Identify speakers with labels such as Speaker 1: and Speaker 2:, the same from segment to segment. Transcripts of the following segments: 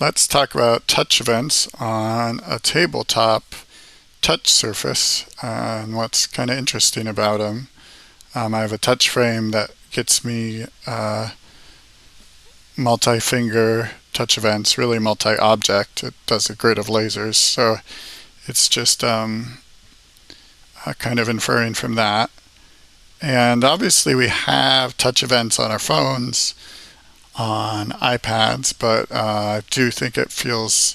Speaker 1: Let's talk about touch events on a tabletop touch surface and what's kind of interesting about them. I have a touch frame that gets me multi-finger touch events, really multi-object. It does a grid of lasers, so it's just kind of inferring from that. And obviously we have touch events on our phones, on iPads, but I do think it feels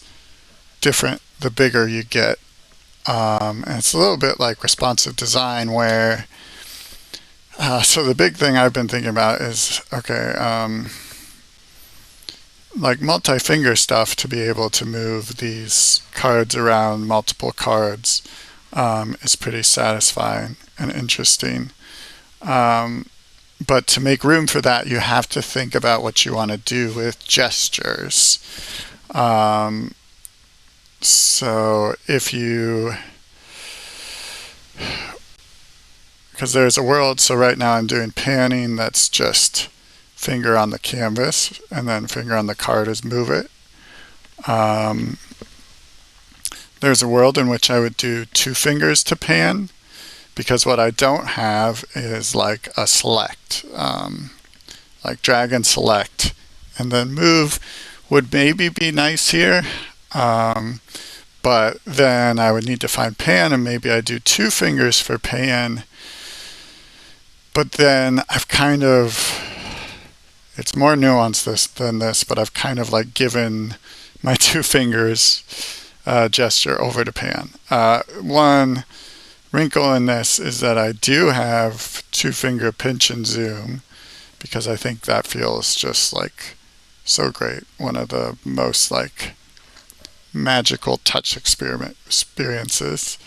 Speaker 1: different the bigger you get. And it's a little bit like responsive design where, so the big thing I've been thinking about is, okay, like multi-finger stuff to be able to move these cards around multiple cards is pretty satisfying and interesting. But to make room for that, you have to think about what you want to do with gestures. Um, so if you, because there's a world, so right now I'm doing panning that's just finger on the canvas and then finger on the card as move it. There's a world in which I would do two fingers to pan, because what I don't have is like a select, like drag and select, and then move would maybe be nice here. But then I would need to find pan, and maybe I do two fingers for pan. But then I've kind of, it's more nuanced than this, but I've kind of like given my two fingers gesture over to pan. One wrinkle in this is that I do have two finger pinch and zoom, because I think that feels just like so great. One of the most like magical touch experiences.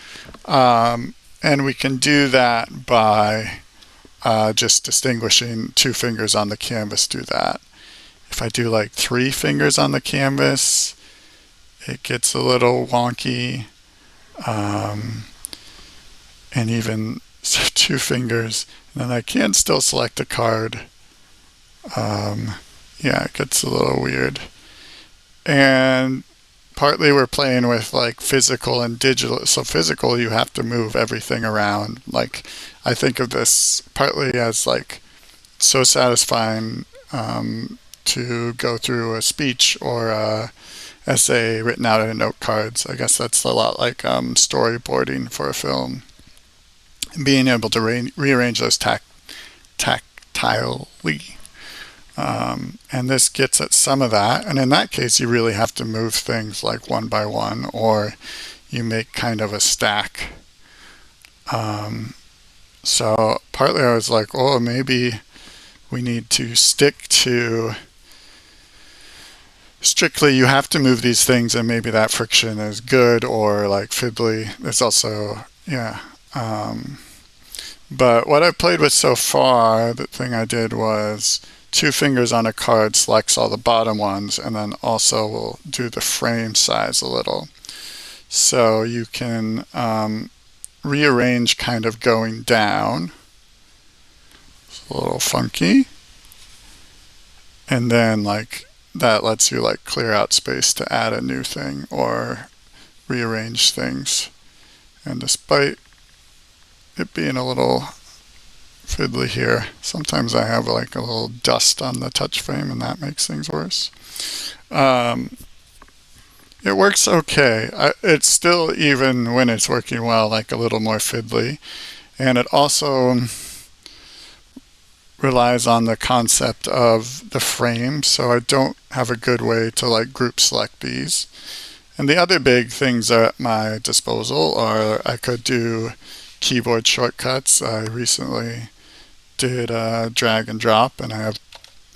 Speaker 1: And we can do that by just distinguishing two fingers on the canvas do that. If I do like three fingers on the canvas, it gets a little wonky. And even two fingers, and then I can still select a card. Yeah, it gets a little weird. And partly we're playing with like physical and digital. So physical, you have to move everything around. Like I think of this partly as like so satisfying to go through a speech or a essay written out in note cards. I guess that's a lot like storyboarding for a film. Being able to rearrange those tactilely. And this gets at some of that. And in that case, you really have to move things like one by one, or you make kind of a stack. So partly I was like, oh, maybe we need to stick to strictly you have to move these things, and maybe that friction is good or like fiddly. There's also, yeah. But what I've played with so far, the thing I did was two fingers on a card selects all the bottom ones, and then also will do the frame size a little. So you can rearrange kind of going down. It's a little funky. And then like that lets you like clear out space to add a new thing or rearrange things. And despite it being a little fiddly here, sometimes I have like a little dust on the touch frame, and that makes things worse. It works okay. It's still, even when it's working well, like a little more fiddly. And it also relies on the concept of the frame, so I don't have a good way to like group select these. And the other big things at my disposal are I could do keyboard shortcuts. I recently did drag and drop, and I have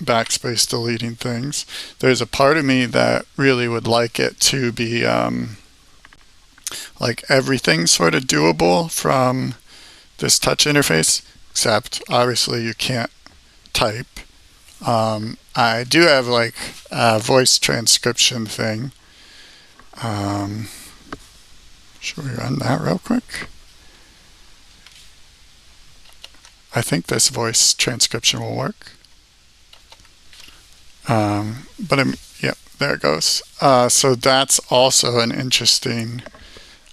Speaker 1: backspace deleting things. There's a part of me that really would like it to be like everything sort of doable from this touch interface, except obviously you can't type. I do have like a voice transcription thing. Should we run that real quick? I think this voice transcription will work. But yep, there it goes. So that's also an interesting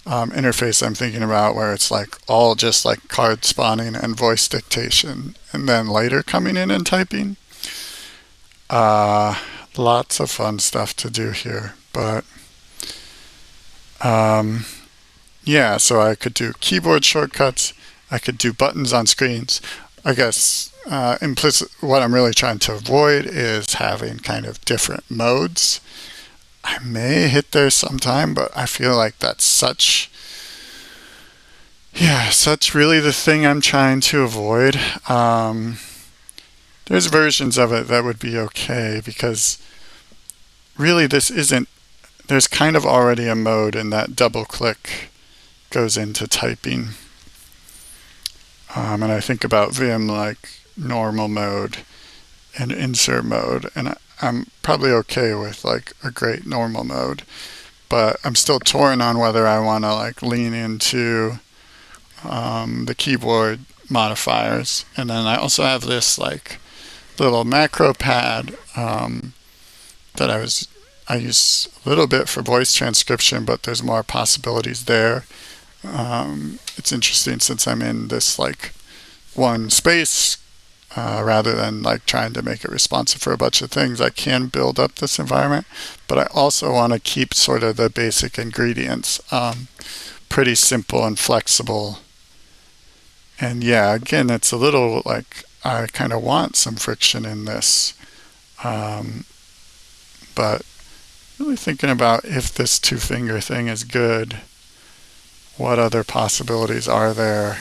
Speaker 1: interface I'm thinking about, where it's like all just like card spawning and voice dictation, and then later coming in and typing. Lots of fun stuff to do here, but yeah, so I could do keyboard shortcuts, I could do buttons on screens. I guess implicit what I'm really trying to avoid is having kind of different modes. I may hit there sometime, but I feel like that's such really the thing I'm trying to avoid. There's versions of it that would be okay, because really there's kind of already a mode in that double click goes into typing. And I think about Vim like normal mode and insert mode, and I'm probably okay with like a great normal mode, but I'm still torn on whether I want to like lean into the keyboard modifiers. And then I also have this like little macro pad that I use a little bit for voice transcription, but there's more possibilities there. It's interesting, since I'm in this like one space, rather than like trying to make it responsive for a bunch of things, I can build up this environment, but I also want to keep sort of the basic ingredients pretty simple and flexible. And yeah, again, it's a little like I kind of want some friction in this, but really thinking about if this two-finger thing is good, what other possibilities are there?